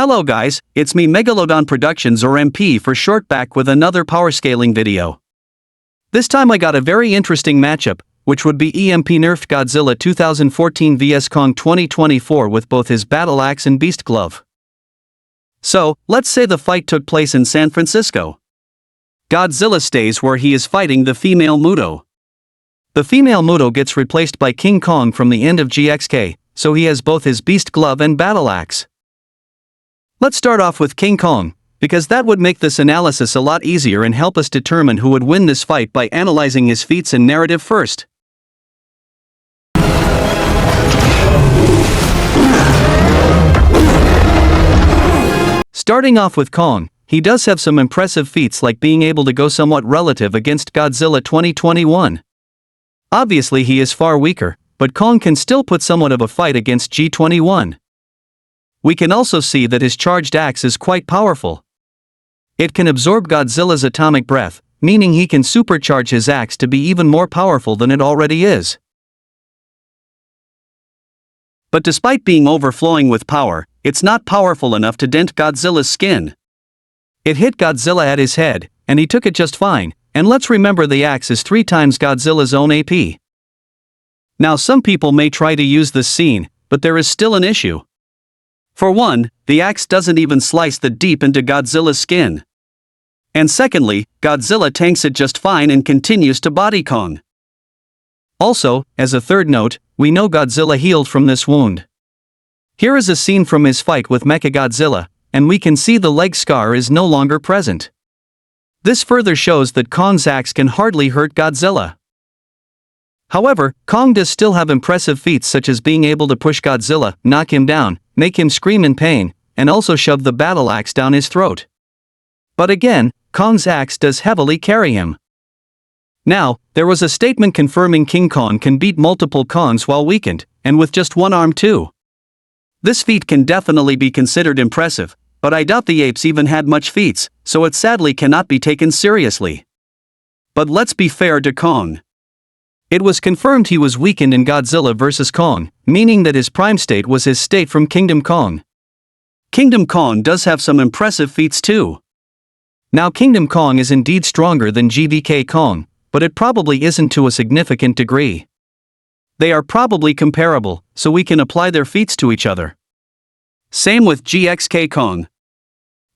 Hello guys, it's me Megalodon Productions or MP for short, back with another power scaling video. This time I got a very interesting matchup, which would be EMP-Nerfed Godzilla 2014 vs Kong 2024 with both his battle axe and beast glove. So, let's say the fight took place in San Francisco. Godzilla stays where he is fighting the female Muto. The female Muto gets replaced by King Kong from the end of GXK, so he has both his beast glove and battle axe. Let's start off with King Kong, because that would make this analysis a lot easier and help us determine who would win this fight by analyzing his feats and narrative first. Starting off with Kong, he does have some impressive feats like being able to go somewhat relative against Godzilla 2021. Obviously he is far weaker, but Kong can still put somewhat of a fight against G21. We can also see that his charged axe is quite powerful. It can absorb Godzilla's atomic breath, meaning he can supercharge his axe to be even more powerful than it already is. But despite being overflowing with power, it's not powerful enough to dent Godzilla's skin. It hit Godzilla at his head, and he took it just fine, and let's remember the axe is 3 times Godzilla's own AP. Now some people may try to use this scene, but there is still an issue. For one, the axe doesn't even slice that deep into Godzilla's skin. And secondly, Godzilla tanks it just fine and continues to body Kong. Also, as a third note, we know Godzilla healed from this wound. Here is a scene from his fight with Mechagodzilla, and we can see the leg scar is no longer present. This further shows that Kong's axe can hardly hurt Godzilla. However, Kong does still have impressive feats such as being able to push Godzilla, knock him down, make him scream in pain, and also shove the battle axe down his throat. But again, Kong's axe does heavily carry him. Now, there was a statement confirming King Kong can beat multiple Kongs while weakened, and with just one arm too. This feat can definitely be considered impressive, but I doubt the apes even had much feats, so it sadly cannot be taken seriously. But let's be fair to Kong. It was confirmed he was weakened in Godzilla vs Kong, meaning that his prime state was his state from Kingdom Kong. Kingdom Kong does have some impressive feats too. Now Kingdom Kong is indeed stronger than GVK Kong, but it probably isn't to a significant degree. They are probably comparable, so we can apply their feats to each other. Same with GXK Kong.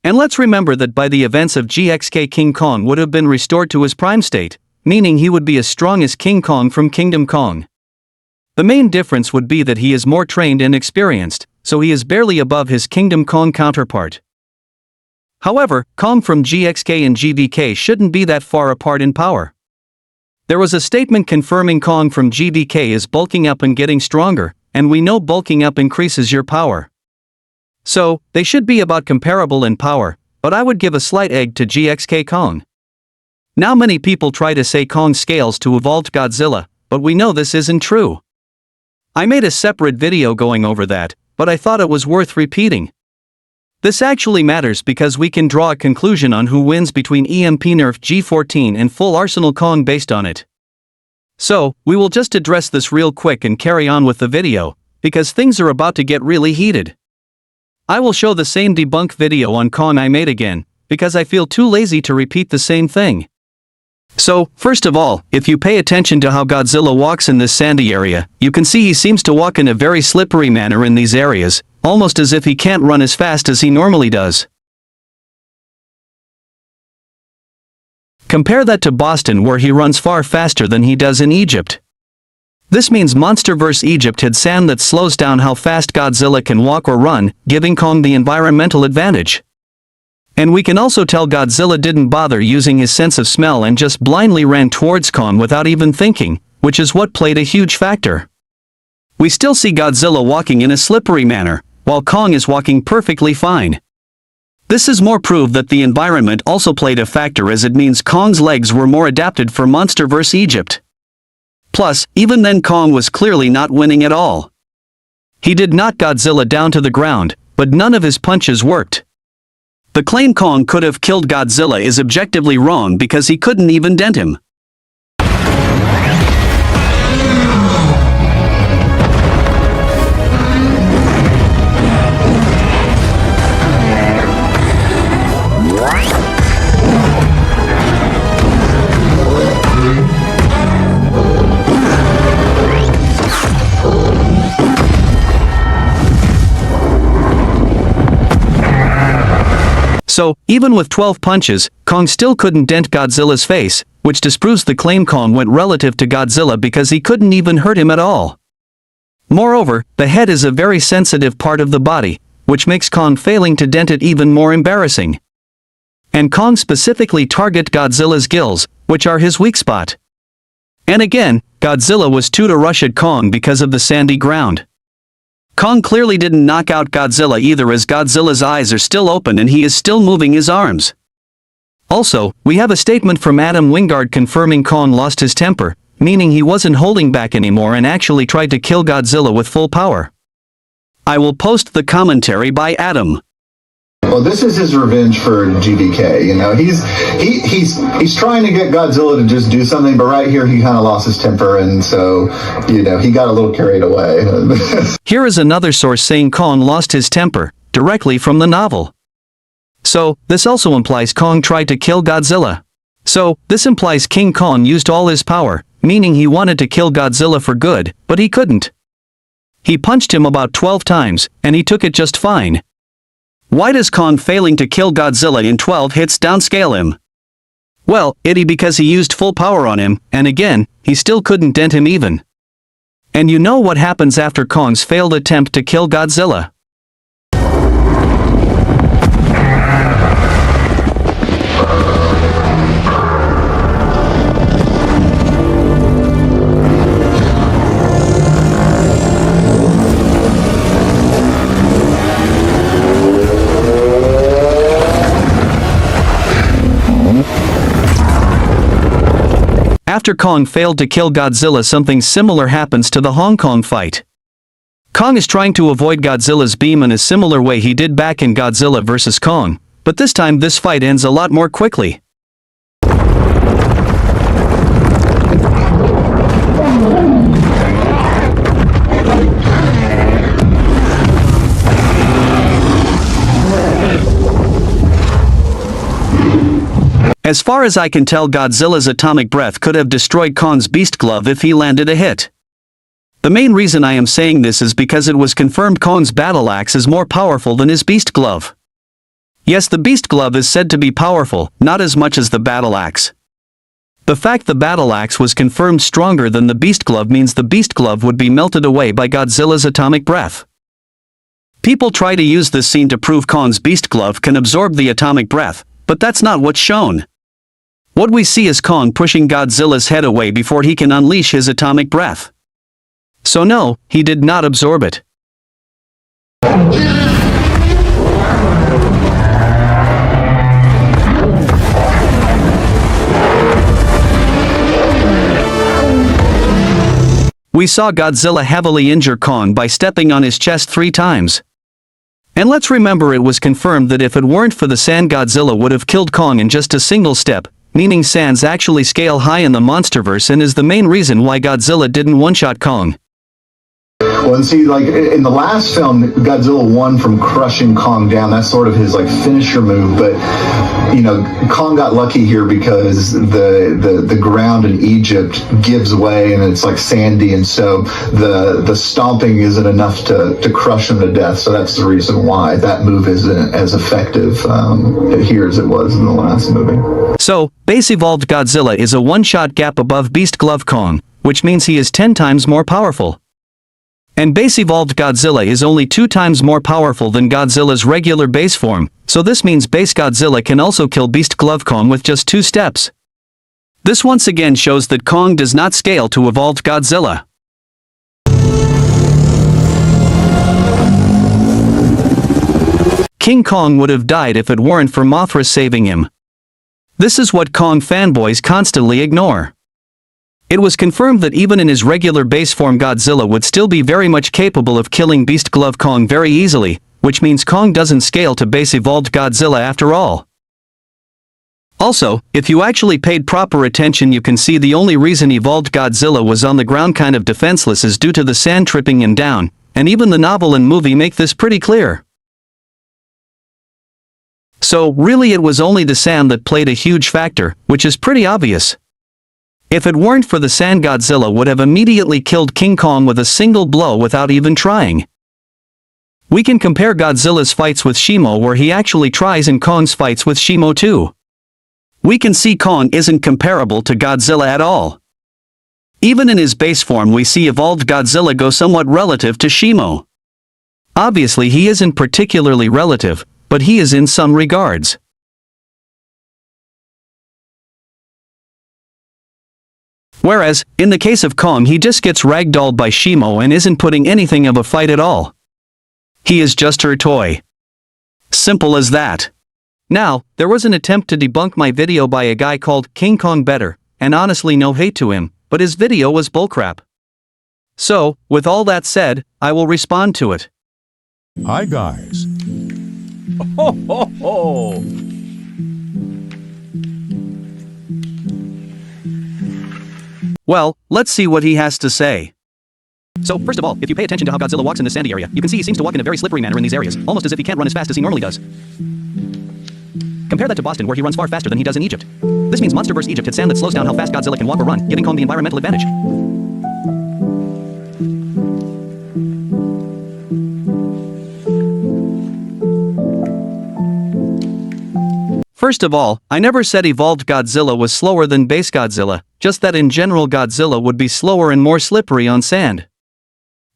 And let's remember that by the events of GXK King Kong would have been restored to his prime state, meaning he would be as strong as King Kong from Kingdom Kong. The main difference would be that he is more trained and experienced, so he is barely above his Kingdom Kong counterpart. However, Kong from GXK and GVK shouldn't be that far apart in power. There was a statement confirming Kong from GVK is bulking up and getting stronger, and we know bulking up increases your power. So, they should be about comparable in power, but I would give a slight edge to GXK Kong. Now many people try to say Kong scales to evolved Godzilla, but we know this isn't true. I made a separate video going over that, but I thought it was worth repeating. This actually matters because we can draw a conclusion on who wins between EMP-Nerfed G14 and Full Arsenal Kong based on it. So, we will just address this real quick and carry on with the video, because things are about to get really heated. I will show the same debunk video on Kong I made again, because I feel too lazy to repeat the same thing. So, first of all, if you pay attention to how Godzilla walks in this sandy area, you can see he seems to walk in a very slippery manner in these areas, almost as if he can't run as fast as he normally does. Compare that to Boston where he runs far faster than he does in Egypt. This means MonsterVerse Egypt had sand that slows down how fast Godzilla can walk or run, giving Kong the environmental advantage. And we can also tell Godzilla didn't bother using his sense of smell and just blindly ran towards Kong without even thinking, which is what played a huge factor. We still see Godzilla walking in a slippery manner, while Kong is walking perfectly fine. This is more proof that the environment also played a factor, as it means Kong's legs were more adapted for MonsterVerse Egypt. Plus, even then Kong was clearly not winning at all. He did knock Godzilla down to the ground, but none of his punches worked. The claim Kong could have killed Godzilla is objectively wrong because he couldn't even dent him. So, even with 12 punches, Kong still couldn't dent Godzilla's face, which disproves the claim Kong went relative to Godzilla because he couldn't even hurt him at all. Moreover, the head is a very sensitive part of the body, which makes Kong failing to dent it even more embarrassing. And Kong specifically targeted Godzilla's gills, which are his weak spot. And again, Godzilla was too to rush at Kong because of the sandy ground. Kong clearly didn't knock out Godzilla either, as Godzilla's eyes are still open and he is still moving his arms. Also, we have a statement from Adam Wingard confirming Kong lost his temper, meaning he wasn't holding back anymore and actually tried to kill Godzilla with full power. I will post the commentary by Adam. Well, this is his revenge for GDK. You know, he's trying to get Godzilla to just do something, but right here he kind of lost his temper, and so, you know, he got a little carried away. Here is another source saying Kong lost his temper, directly from the novel. So, this also implies Kong tried to kill Godzilla. So, this implies King Kong used all his power, meaning he wanted to kill Godzilla for good, but he couldn't. He punched him about 12 times, and he took it just fine. Why does Kong failing to kill Godzilla in 12 hits downscale him? Well, because he used full power on him, and again, he still couldn't dent him even. And you know what happens after Kong's failed attempt to kill Godzilla? After Kong failed to kill Godzilla, something similar happens to the Hong Kong fight. Kong is trying to avoid Godzilla's beam in a similar way he did back in Godzilla vs. Kong, but this time this fight ends a lot more quickly. As far as I can tell, Godzilla's atomic breath could have destroyed Kong's beast glove if he landed a hit. The main reason I am saying this is because it was confirmed Kong's battle axe is more powerful than his beast glove. Yes, the beast glove is said to be powerful, not as much as the battle axe. The fact the battle axe was confirmed stronger than the beast glove means the beast glove would be melted away by Godzilla's atomic breath. People try to use this scene to prove Kong's beast glove can absorb the atomic breath, but that's not what's shown. What we see is Kong pushing Godzilla's head away before he can unleash his atomic breath. So no, he did not absorb it. We saw Godzilla heavily injure Kong by stepping on his chest 3 times. And let's remember, it was confirmed that if it weren't for the sand, Godzilla would have killed Kong in just a single step, meaning sands actually scale high in the MonsterVerse and is the main reason why Godzilla didn't one-shot Kong. Well, and see, like, in the last film, Godzilla won from crushing Kong down. That's sort of his, like, finisher move. But, you know, Kong got lucky here because the ground in Egypt gives way and it's, like, sandy. And so the stomping isn't enough to crush him to death. So that's the reason why that move isn't as effective here as it was in the last movie. So, base evolved Godzilla is a one-shot gap above Beast Glove Kong, which means he is 10 times more powerful. And base evolved Godzilla is only 2 times more powerful than Godzilla's regular base form, so this means base Godzilla can also kill Beast Glove Kong with just 2 steps. This once again shows that Kong does not scale to evolved Godzilla. King Kong would have died if it weren't for Mothra saving him. This is what Kong fanboys constantly ignore. It was confirmed that even in his regular base form, Godzilla would still be very much capable of killing Beast Glove Kong very easily, which means Kong doesn't scale to base evolved Godzilla after all. Also, if you actually paid proper attention, you can see the only reason evolved Godzilla was on the ground kind of defenseless is due to the sand tripping him down, and even the novel and movie make this pretty clear. So, really it was only the sand that played a huge factor, which is pretty obvious. If it weren't for the sand, Godzilla would have immediately killed King Kong with a single blow without even trying. We can compare Godzilla's fights with Shimo where he actually tries and Kong's fights with Shimo too. We can see Kong isn't comparable to Godzilla at all. Even in his base form we see evolved Godzilla go somewhat relative to Shimo. Obviously he isn't particularly relative, but he is in some regards. Whereas, in the case of Kong he just gets ragdolled by Shimo and isn't putting anything of a fight at all. He is just her toy. Simple as that. Now, there was an attempt to debunk my video by a guy called King Kong Better, and honestly no hate to him, but his video was bullcrap. So, with all that said, I will respond to it. Hi guys. Ho ho ho! Well, let's see what he has to say. So, first of all, if you pay attention to how Godzilla walks in this sandy area, you can see he seems to walk in a very slippery manner in these areas, almost as if he can't run as fast as he normally does. Compare that to Boston where he runs far faster than he does in Egypt. This means MonsterVerse Egypt had sand that slows down how fast Godzilla can walk or run, giving Kong the environmental advantage. First of all, I never said evolved Godzilla was slower than base Godzilla, just that in general Godzilla would be slower and more slippery on sand.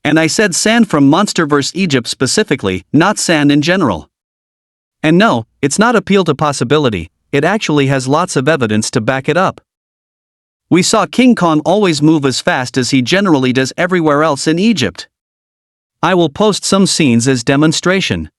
And I said sand from MonsterVerse Egypt specifically, not sand in general. And no, it's not appeal to possibility, it actually has lots of evidence to back it up. We saw King Kong always move as fast as he generally does everywhere else in Egypt. I will post some scenes as demonstration.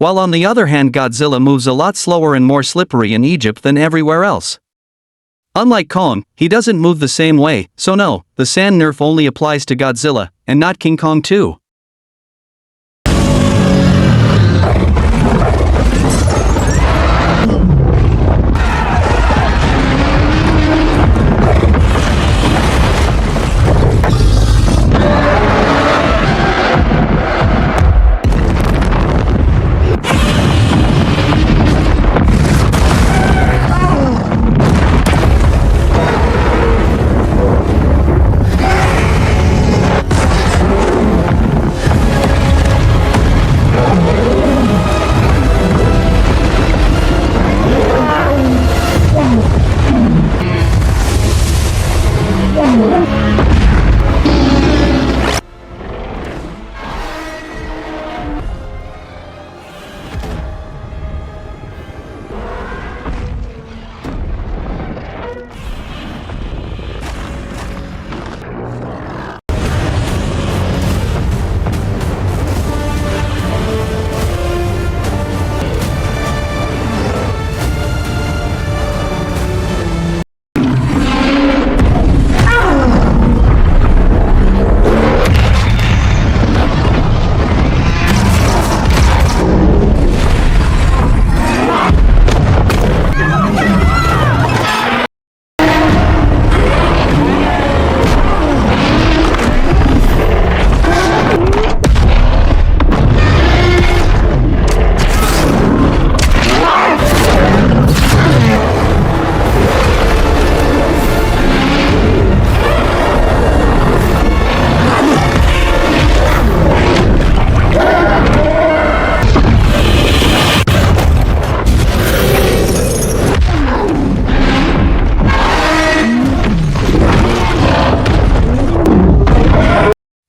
While on the other hand Godzilla moves a lot slower and more slippery in Egypt than everywhere else. Unlike Kong, he doesn't move the same way, so no, the sand nerf only applies to Godzilla, and not King Kong too.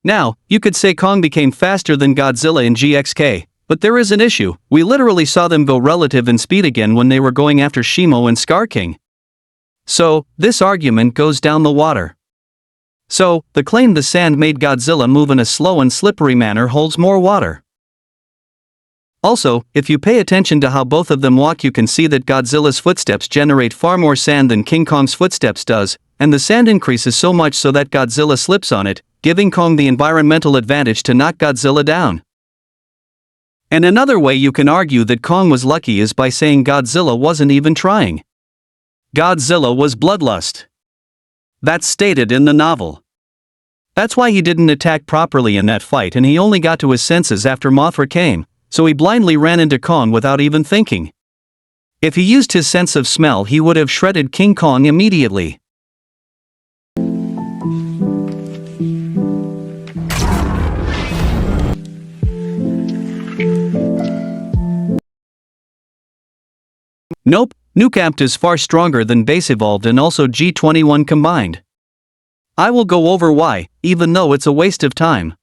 Now, you could say Kong became faster than Godzilla in GXK, but there is an issue. We literally saw them go relative in speed again when they were going after Shimo and Scar King. So, this argument goes down the water. So, the claim the sand made Godzilla move in a slow and slippery manner holds more water. Also, if you pay attention to how both of them walk, you can see that Godzilla's footsteps generate far more sand than King Kong's footsteps does, and the sand increases so much so that Godzilla slips on it, giving Kong the environmental advantage to knock Godzilla down. And another way you can argue that Kong was lucky is by saying Godzilla wasn't even trying. Godzilla was bloodlust. That's stated in the novel. That's why he didn't attack properly in that fight, and he only got to his senses after Mothra came, so he blindly ran into Kong without even thinking. If he used his sense of smell, he would have shredded King Kong immediately. Nope, Nukampt is far stronger than Base Evolved and also G21 combined. I will go over why, even though it's a waste of time.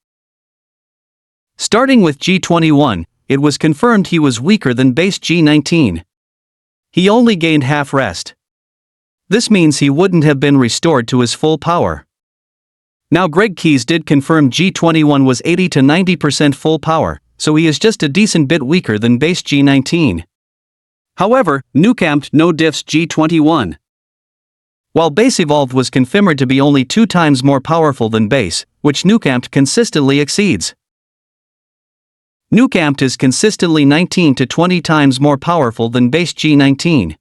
Starting with G21, it was confirmed he was weaker than base G19. He only gained half rest. This means he wouldn't have been restored to his full power. Now Greg Keyes did confirm G21 was 80 to 90% full power, so he is just a decent bit weaker than base G19. However, Nukampt no diffs G21. While Base Evolved was confirmed to be only 2 times more powerful than Base, which Nukampt consistently exceeds. Nukampt is consistently 19 to 20 times more powerful than Base G19.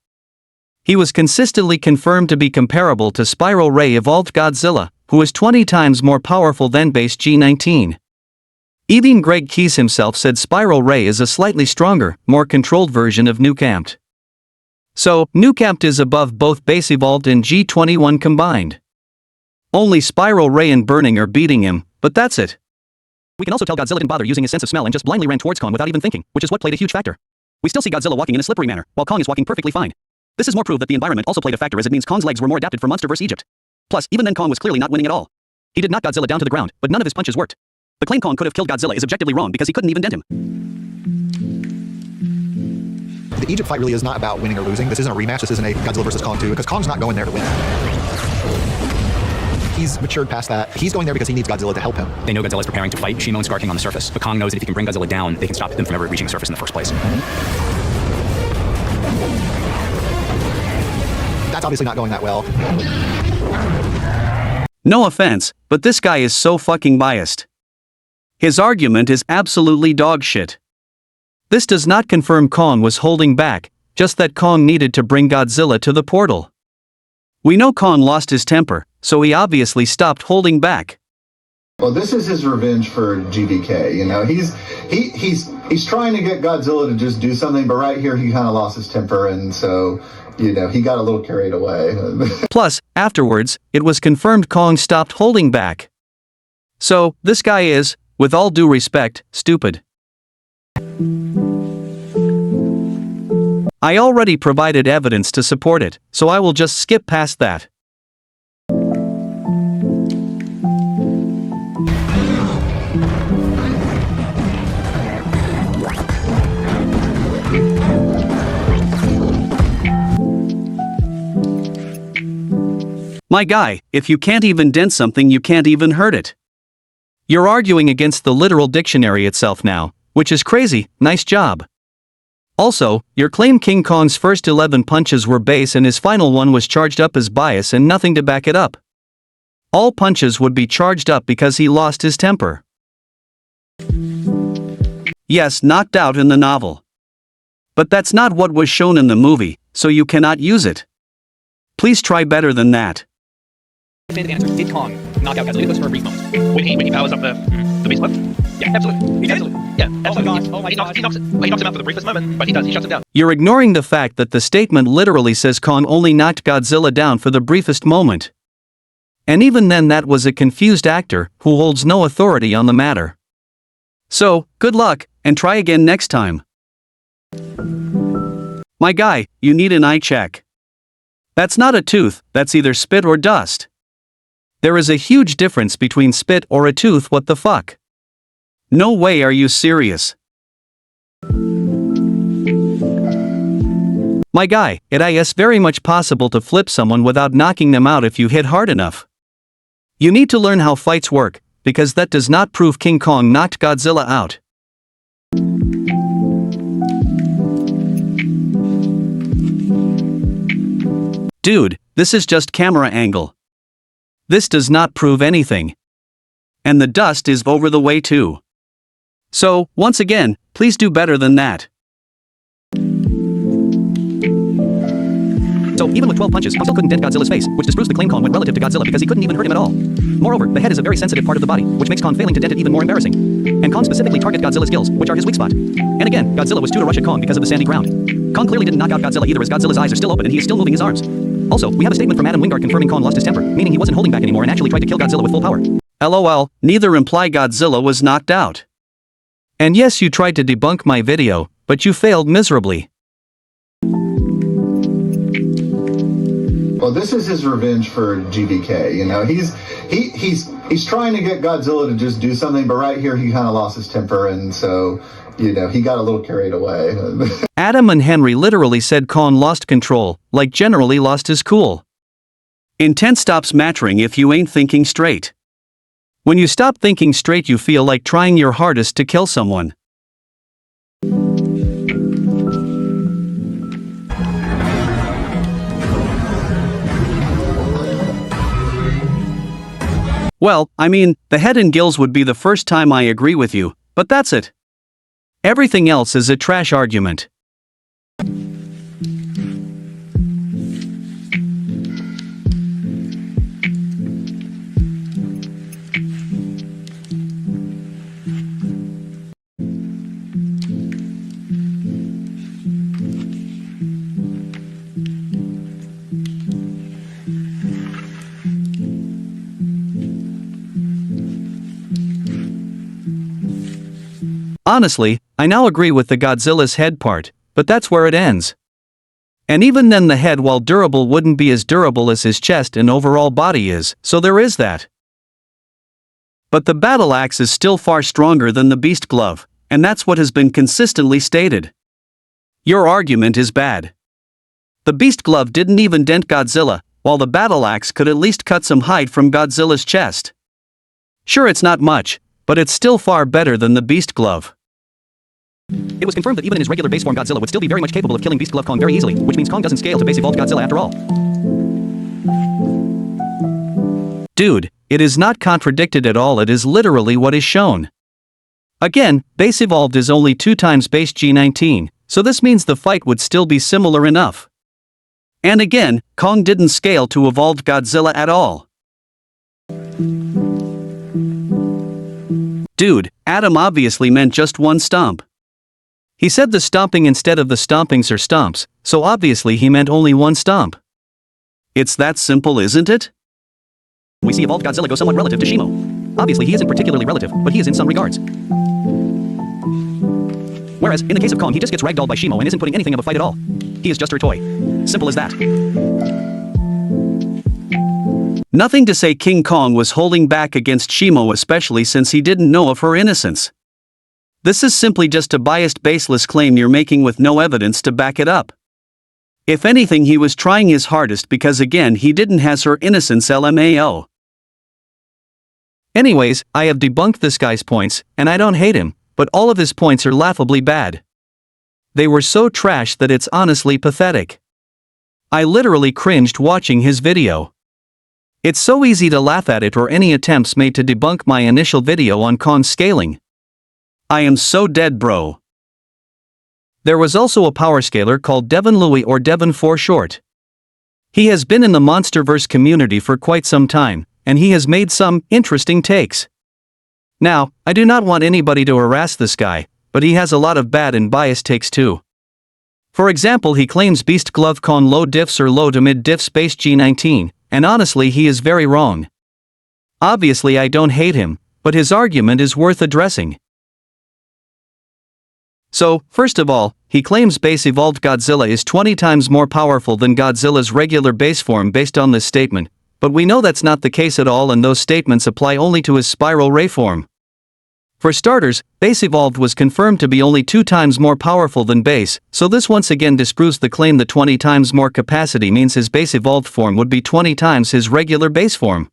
He was consistently confirmed to be comparable to Spiral Ray Evolved Godzilla, who is 20 times more powerful than Base G19. Even Greg Keyes himself said Spiral Ray is a slightly stronger, more controlled version of Nukampt. So, Nukampt is above both Base Evolved and G21 combined. Only Spiral Ray and Burning are beating him, but that's it. We can also tell Godzilla didn't bother using his sense of smell and just blindly ran towards Kong without even thinking, which is what played a huge factor. We still see Godzilla walking in a slippery manner, while Kong is walking perfectly fine. This is more proof that the environment also played a factor, as it means Kong's legs were more adapted for MonsterVerse Egypt. Plus, even then Kong was clearly not winning at all. He did knock Godzilla down to the ground, but none of his punches worked. The claim Kong could have killed Godzilla is objectively wrong because he couldn't even dent him. The Egypt fight really is not about winning or losing. This isn't a rematch. This isn't a Godzilla versus Kong 2, because Kong's not going there to win. He's matured past that. He's going there because he needs Godzilla to help him. They know Godzilla is preparing to fight Shimo and Scar King on the surface, but Kong knows that if he can bring Godzilla down, they can stop them from ever reaching the surface in the first place. That's obviously not going that well. No offense, but this guy is so fucking biased. His argument is absolutely dog shit. This does not confirm Kong was holding back, just that Kong needed to bring Godzilla to the portal. We know Kong lost his temper, so he obviously stopped holding back. Well, this is his revenge for GDK. You know, he's trying to get Godzilla to just do something, but right here he kind of lost his temper, and so, you know, he got a little carried away. Plus, afterwards, it was confirmed Kong stopped holding back. So, this guy is, with all due respect, stupid. I already provided evidence to support it, so I will just skip past that. My guy, if you can't even dent something, you can't even hurt it. You're arguing against the literal dictionary itself now, which is crazy. Nice job. Also, your claim King Kong's first 11 punches were base and his final one was charged up as bias and nothing to back it up. All punches would be charged up because he lost his temper. Yes, knocked out in the novel. But that's not what was shown in the movie, so you cannot use it. Please try better than that. Did Kong knock out Godzilla for a brief moment? When he powers up the base left? Yeah, absolutely. Absolutely. Yeah, absolutely. Oh my gosh. He knocks him out for the briefest moment, but he does. He shuts him down. You're ignoring the fact that the statement literally says Kong only knocked Godzilla down for the briefest moment. And even then that was a confused actor who holds no authority on the matter. So, good luck, and try again next time. My guy, you need an eye check. That's not a tooth, that's either spit or dust. There is a huge difference between spit or a tooth. What the fuck? No way, are you serious? My guy, it is very much possible to flip someone without knocking them out if you hit hard enough. You need to learn how fights work, because that does not prove King Kong knocked Godzilla out. Dude, this is just camera angle. This does not prove anything. And the dust is over the way too. So, once again, please do better than that. So, even with 12 punches, Kong still couldn't dent Godzilla's face, which disproves the claim Kong went relative to Godzilla because he couldn't even hurt him at all. Moreover, the head is a very sensitive part of the body, which makes Kong failing to dent it even more embarrassing. And Kong specifically targets Godzilla's gills, which are his weak spot. And again, Godzilla was too to rush at Kong because of the sandy ground. Kong clearly didn't knock out Godzilla either, as Godzilla's eyes are still open and he is still moving his arms. Also, we have a statement from Adam Wingard confirming Kong lost his temper, meaning he wasn't holding back anymore and actually tried to kill Godzilla with full power. LOL, neither imply Godzilla was knocked out. And yes, you tried to debunk my video, but you failed miserably. Well, this is his revenge for GVK. You know, he's trying to get Godzilla to just do something, but right here he kind of lost his temper, and so, you know, he got a little carried away. Adam and Henry literally said Kong lost control, like generally lost his cool. Intent stops mattering if you ain't thinking straight. When you stop thinking straight, you feel like trying your hardest to kill someone. Well, I mean, the head and gills would be the first time I agree with you, but that's it. Everything else is a trash argument. Honestly, I now agree with the Godzilla's head part, but that's where it ends. And even then, the head, while durable, wouldn't be as durable as his chest and overall body is, so there is that. But the battle axe is still far stronger than the beast glove, and that's what has been consistently stated. Your argument is bad. The beast glove didn't even dent Godzilla, while the battle axe could at least cut some hide from Godzilla's chest. Sure, it's not much, but it's still far better than the beast glove. It was confirmed that even in his regular base form, Godzilla would still be very much capable of killing Beast Glove Kong very easily, which means Kong doesn't scale to base evolved Godzilla after all. Dude, it is not contradicted at all, it is literally what is shown. Again, base evolved is only 2 times base G19, so this means the fight would still be similar enough. And again, Kong didn't scale to evolved Godzilla at all. Dude, Adam obviously meant just one stomp. He said the stomping instead of the stompings or stomps, so obviously he meant only one stomp. It's that simple, isn't it? We see evolved Godzilla go somewhat relative to Shimo. Obviously he isn't particularly relative, but he is in some regards. Whereas, in the case of Kong, he just gets ragdolled by Shimo and isn't putting anything of a fight at all. He is just her toy. Simple as that. Nothing to say King Kong was holding back against Shimo, especially since he didn't know of her innocence. This is simply just a biased, baseless claim you're making with no evidence to back it up. If anything, he was trying his hardest because again he didn't has her innocence, LMAO. Anyways, I have debunked this guy's points, and I don't hate him, but all of his points are laughably bad. They were so trash that it's honestly pathetic. I literally cringed watching his video. It's so easy to laugh at it or any attempts made to debunk my initial video on Kong's scaling. I am so dead, bro. There was also a power scaler called Devin Louis, or Devin for short. He has been in the MonsterVerse community for quite some time, and he has made some interesting takes. Now, I do not want anybody to harass this guy, but he has a lot of bad and biased takes too. For example, he claims Beast Glove Kong low diffs or low to mid diffs base G19, and honestly he is very wrong. Obviously I don't hate him, but his argument is worth addressing. So, first of all, he claims base evolved Godzilla is 20 times more powerful than Godzilla's regular base form based on this statement, but we know that's not the case at all, and those statements apply only to his spiral ray form. For starters, Base Evolved was confirmed to be only 2 times more powerful than Base, so this once again disproves the claim that 20 times more capacity means his Base Evolved form would be 20 times his regular base form.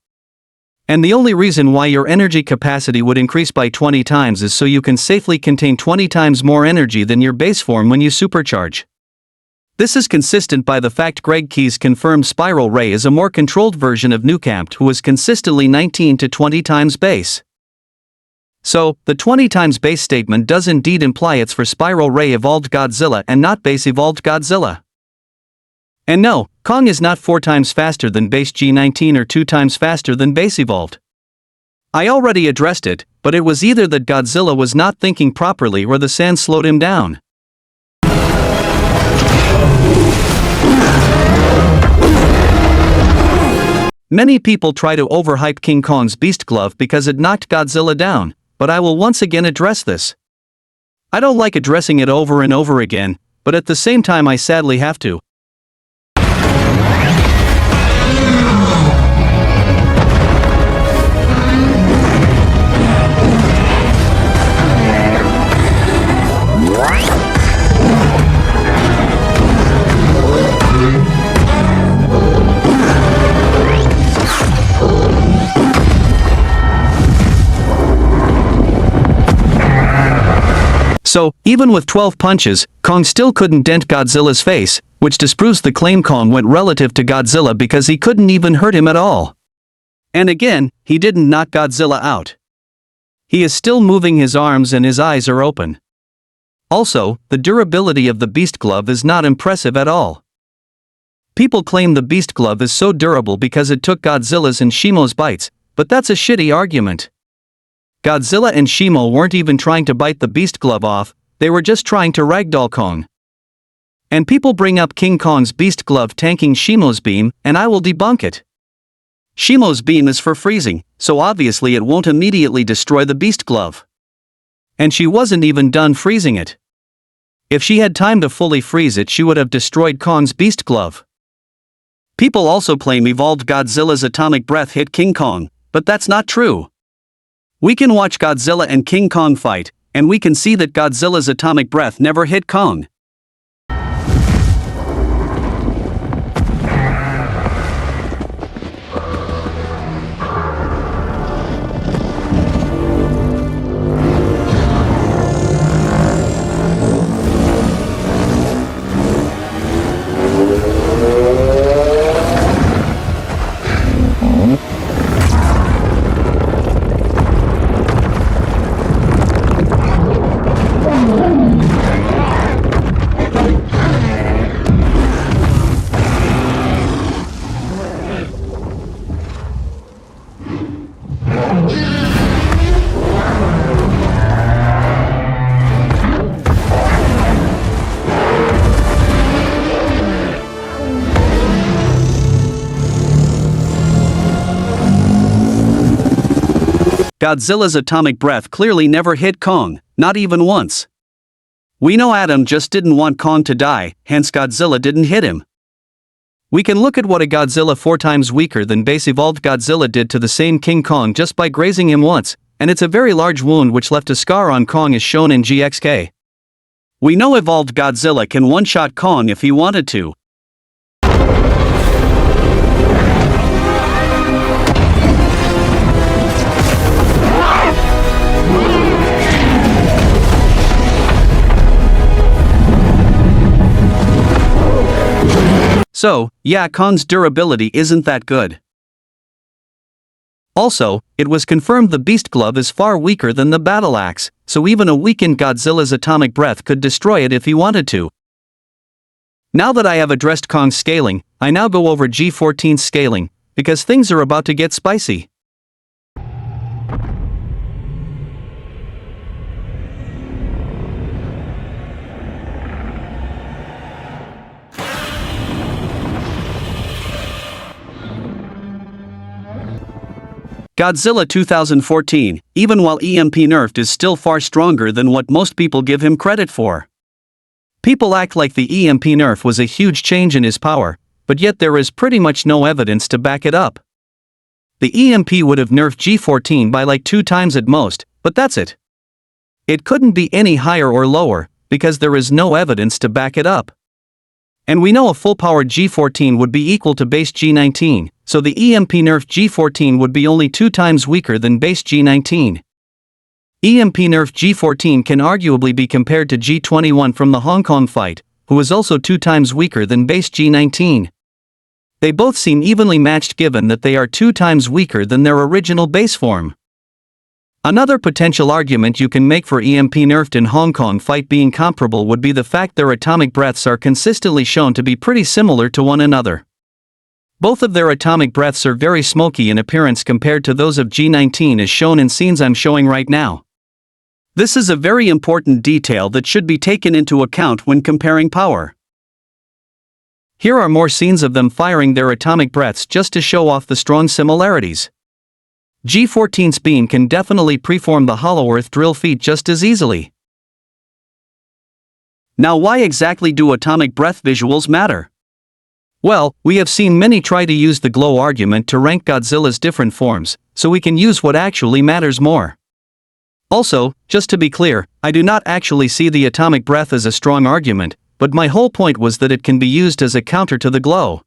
And the only reason why your energy capacity would increase by 20 times is so you can safely contain 20 times more energy than your base form when you supercharge. This is consistent by the fact Greg Key's confirmed Spiral Ray is a more controlled version of Nukampt, who is consistently 19 to 20 times base. So, the 20 times base statement does indeed imply it's for Spiral Ray Evolved Godzilla and not Base Evolved Godzilla. And no, Kong is not 4 times faster than Base G19 or 2 times faster than Base Evolved. I already addressed it, but it was either that Godzilla was not thinking properly or the sand slowed him down. Many people try to overhype King Kong's Beast Glove because it knocked Godzilla down, but I will once again address this. I don't like addressing it over and over again, but at the same time I sadly have to. So, even with 12 punches, Kong still couldn't dent Godzilla's face, which disproves the claim Kong went relative to Godzilla because he couldn't even hurt him at all. And again, he didn't knock Godzilla out. He is still moving his arms and his eyes are open. Also, the durability of the Beast Glove is not impressive at all. People claim the Beast Glove is so durable because it took Godzilla's and Shimo's bites, but that's a shitty argument. Godzilla and Shimo weren't even trying to bite the Beast Glove off, they were just trying to ragdoll Kong. And people bring up King Kong's Beast Glove tanking Shimo's beam, and I will debunk it. Shimo's beam is for freezing, so obviously it won't immediately destroy the Beast Glove. And she wasn't even done freezing it. If she had time to fully freeze it, she would have destroyed Kong's Beast Glove. People also claim Evolved Godzilla's atomic breath hit King Kong, but that's not true. We can watch Godzilla and King Kong fight, and we can see that Godzilla's atomic breath never hit Kong. Godzilla's atomic breath clearly never hit Kong, not even once. We know Adam just didn't want Kong to die, hence Godzilla didn't hit him. We can look at what a Godzilla 4 times weaker than Base Evolved Godzilla did to the same King Kong just by grazing him once, and it's a very large wound which left a scar on Kong as shown in GXK. We know Evolved Godzilla can one-shot Kong if he wanted to. So, yeah, Kong's durability isn't that good. Also, it was confirmed the Beast Glove is far weaker than the Battle Axe, so even a weakened Godzilla's atomic breath could destroy it if he wanted to. Now that I have addressed Kong's scaling, I now go over G14's scaling, because things are about to get spicy. Godzilla 2014, even while EMP-Nerfed is still far stronger than what most people give him credit for. People act like the EMP-Nerf was a huge change in his power, but yet there is pretty much no evidence to back it up. The EMP would have nerfed G14 by like 2 times at most, but that's it. It couldn't be any higher or lower, because there is no evidence to back it up. And we know a full-powered G14 would be equal to base G19, so the EMP-nerfed G14 would be only 2 times weaker than base G19. EMP-nerfed G14 can arguably be compared to G21 from the Hong Kong fight, who is also 2 times weaker than base G19. They both seem evenly matched given that they are 2 times weaker than their original base form. Another potential argument you can make for EMP-nerfed and Hong Kong fight being comparable would be the fact their atomic breaths are consistently shown to be pretty similar to one another. Both of their atomic breaths are very smoky in appearance compared to those of G19 as shown in scenes I'm showing right now. This is a very important detail that should be taken into account when comparing power. Here are more scenes of them firing their atomic breaths just to show off the strong similarities. G14's beam can definitely preform the hollow earth drill feet just as easily. Now why exactly do atomic breath visuals matter? Well, we have seen many try to use the glow argument to rank Godzilla's different forms, so we can use what actually matters more. Also, just to be clear, I do not actually see the atomic breath as a strong argument, but my whole point was that it can be used as a counter to the glow.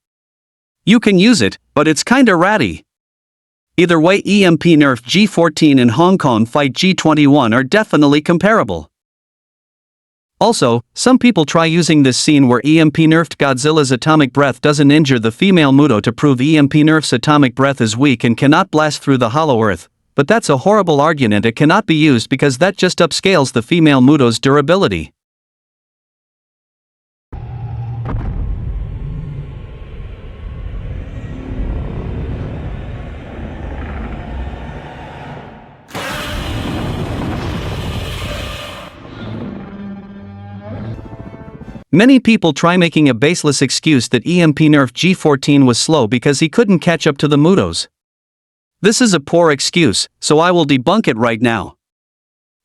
You can use it, but it's kinda ratty. Either way, EMP-nerfed G14 and Hong Kong fight G21 are definitely comparable. Also, some people try using this scene where EMP-nerfed Godzilla's atomic breath doesn't injure the female Muto to prove EMP-nerf's atomic breath is weak and cannot blast through the hollow earth, but that's a horrible argument. It cannot be used because that just upscales the female Muto's durability. Many people try making a baseless excuse that EMP-nerfed G14 was slow because he couldn't catch up to the Mutos. This is a poor excuse, so I will debunk it right now.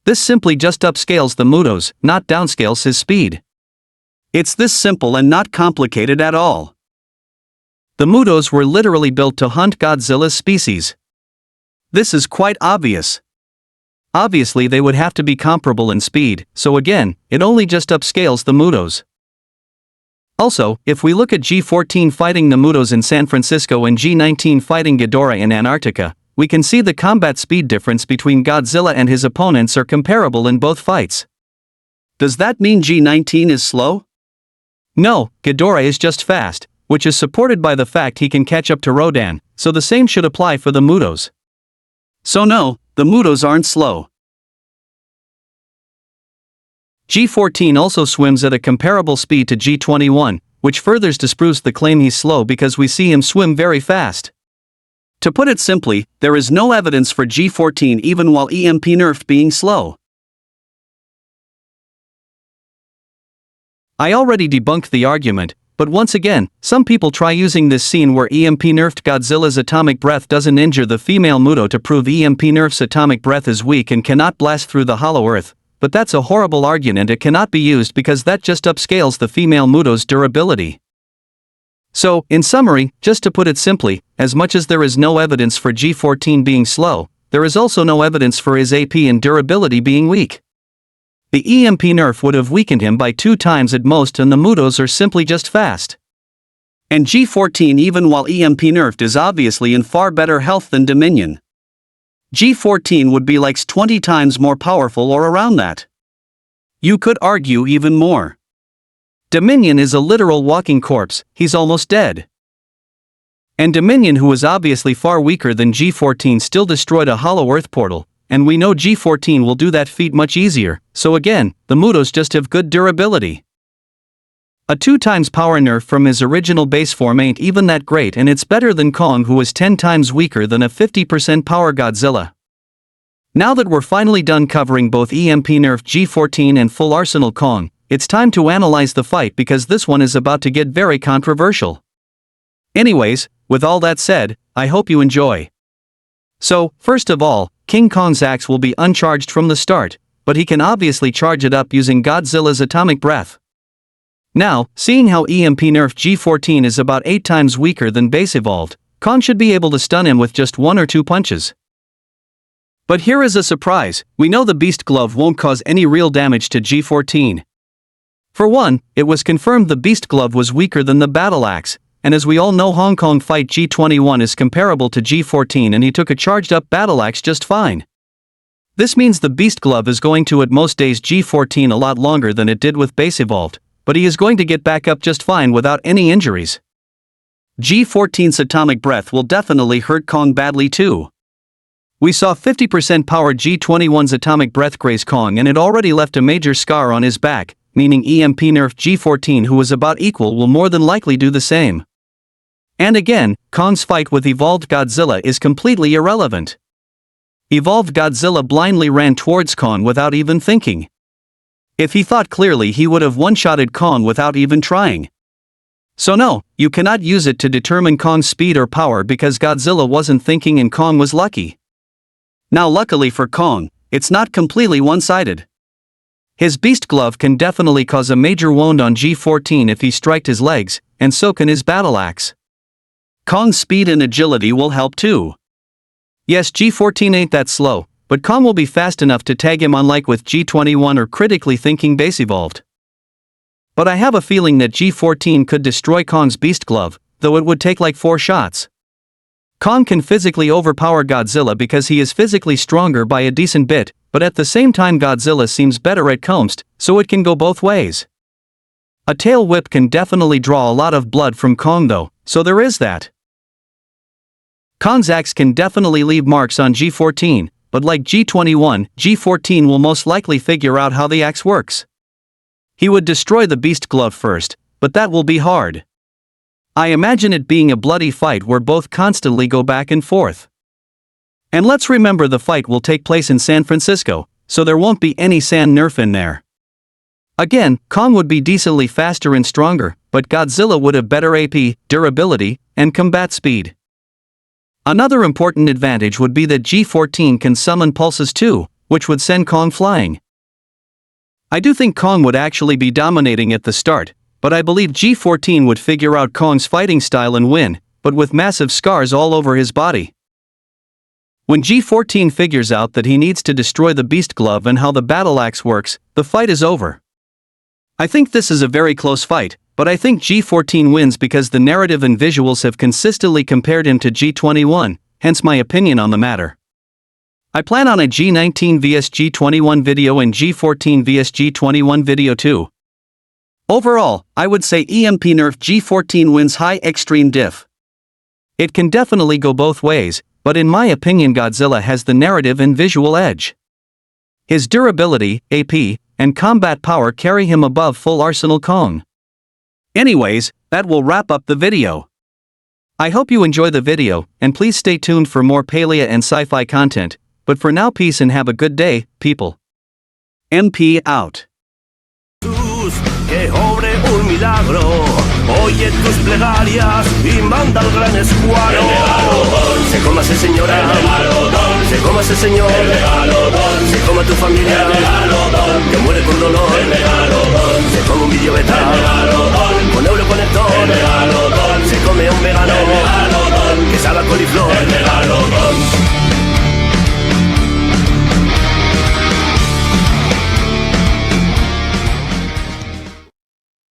This simply just upscales the Mutos, not downscales his speed. It's this simple and not complicated at all. The Mutos were literally built to hunt Godzilla's species. This is quite obvious. Obviously they would have to be comparable in speed, so again, it only just upscales the Mutos. Also, if we look at G14 fighting the Mutos in San Francisco and G19 fighting Ghidorah in Antarctica, we can see the combat speed difference between Godzilla and his opponents are comparable in both fights. Does that mean G19 is slow? No, Ghidorah is just fast, which is supported by the fact he can catch up to Rodan, so the same should apply for the Mutos. So no, the Mutos aren't slow. G14 also swims at a comparable speed to G21, which further disproves the claim he's slow because we see him swim very fast. To put it simply, there is no evidence for G14 even while EMP-nerfed being slow. I already debunked the argument, but once again, some people try using this scene where EMP-nerfed Godzilla's atomic breath doesn't injure the female Muto to prove EMP-nerf's atomic breath is weak and cannot blast through the hollow earth. But that's a horrible argument. It cannot be used because that just upscales the female Muto's durability. So, in summary, just to put it simply, as much as there is no evidence for G14 being slow, there is also no evidence for his AP and durability being weak. The EMP nerf would have weakened him by 2 times at most, and the Mutos are simply just fast. And G14 even while EMP nerfed is obviously in far better health than Dominion. G14 would be like 20 times more powerful or around that. You could argue even more. Dominion is a literal walking corpse, he's almost dead. And Dominion, who was obviously far weaker than G14, still destroyed a hollow earth portal, and we know G14 will do that feat much easier, so again, the Mutos just have good durability. A 2 times power nerf from his original base form ain't even that great, and it's better than Kong, who was 10 times weaker than a 50% power Godzilla. Now that we're finally done covering both EMP-nerfed G14 and Full Arsenal Kong, it's time to analyze the fight because this one is about to get very controversial. Anyways, with all that said, I hope you enjoy. So, first of all, King Kong's axe will be uncharged from the start, but he can obviously charge it up using Godzilla's atomic breath. Now, seeing how EMP-nerfed G14 is about 8 times weaker than base evolved, Kong should be able to stun him with just 1 or 2 punches. But here is a surprise: we know the Beast Glove won't cause any real damage to G14. For one, it was confirmed the Beast Glove was weaker than the Battle Axe, and as we all know, Hong Kong Fight G21 is comparable to G14 and he took a charged up Battle Axe just fine. This means the Beast Glove is going to at most days G14 a lot longer than it did with Base Evolved, but he is going to get back up just fine without any injuries. G14's Atomic Breath will definitely hurt Kong badly too. We saw 50% power G21's Atomic Breath graze Kong and it already left a major scar on his back, meaning EMP-Nerfed G14 who is about equal will more than likely do the same. And again, Kong's fight with Evolved Godzilla is completely irrelevant. Evolved Godzilla blindly ran towards Kong without even thinking. If he thought clearly he would have one-shotted Kong without even trying. So no, you cannot use it to determine Kong's speed or power because Godzilla wasn't thinking and Kong was lucky. Now luckily for Kong, it's not completely one-sided. His Beast Glove can definitely cause a major wound on G14 if he striked his legs, and so can his Battle Axe. Kong's speed and agility will help too. Yes, G14 ain't that slow, but Kong will be fast enough to tag him unlike with G21 or critically thinking Base Evolved. But I have a feeling that G14 could destroy Kong's Beast Glove, though it would take like 4 shots. Kong can physically overpower Godzilla because he is physically stronger by a decent bit, but at the same time Godzilla seems better at comst, so it can go both ways. A tail whip can definitely draw a lot of blood from Kong though, so there is that. Kong's axe can definitely leave marks on G14, but like G21, G14 will most likely figure out how the axe works. He would destroy the Beast Glove first, but that will be hard. I imagine it being a bloody fight where both constantly go back and forth. And let's remember the fight will take place in San Francisco, so there won't be any sand nerf in there. Again, Kong would be decently faster and stronger, but Godzilla would have better AP, durability, and combat speed. Another important advantage would be that G14 can summon pulses too, which would send Kong flying. I do think Kong would actually be dominating at the start, but I believe G14 would figure out Kong's fighting style and win, but with massive scars all over his body. When G14 figures out that he needs to destroy the Beast Glove and how the Battle Axe works, the fight is over. I think this is a very close fight, but I think G14 wins because the narrative and visuals have consistently compared him to G21, hence my opinion on the matter. I plan on a G19 vs G21 video and G14 vs G21 video too. Overall, I would say EMP-Nerfed G14 wins high extreme diff. It can definitely go both ways, but in my opinion Godzilla has the narrative and visual edge. His durability, AP, and combat power carry him above full arsenal Kong. Anyways, that will wrap up the video. I hope you enjoy the video, and please stay tuned for more paleo and sci-fi content, but for now peace and have a good day, people. MP out. Que obre un milagro, oye tus plegarias y manda al gran escuadrón. Se coma ese señora, se coma ese señor, se coma tu familia, que muere con dolor. Se come un vídeo beta, con euroconector, se come un vegano, que sabe a coliflor.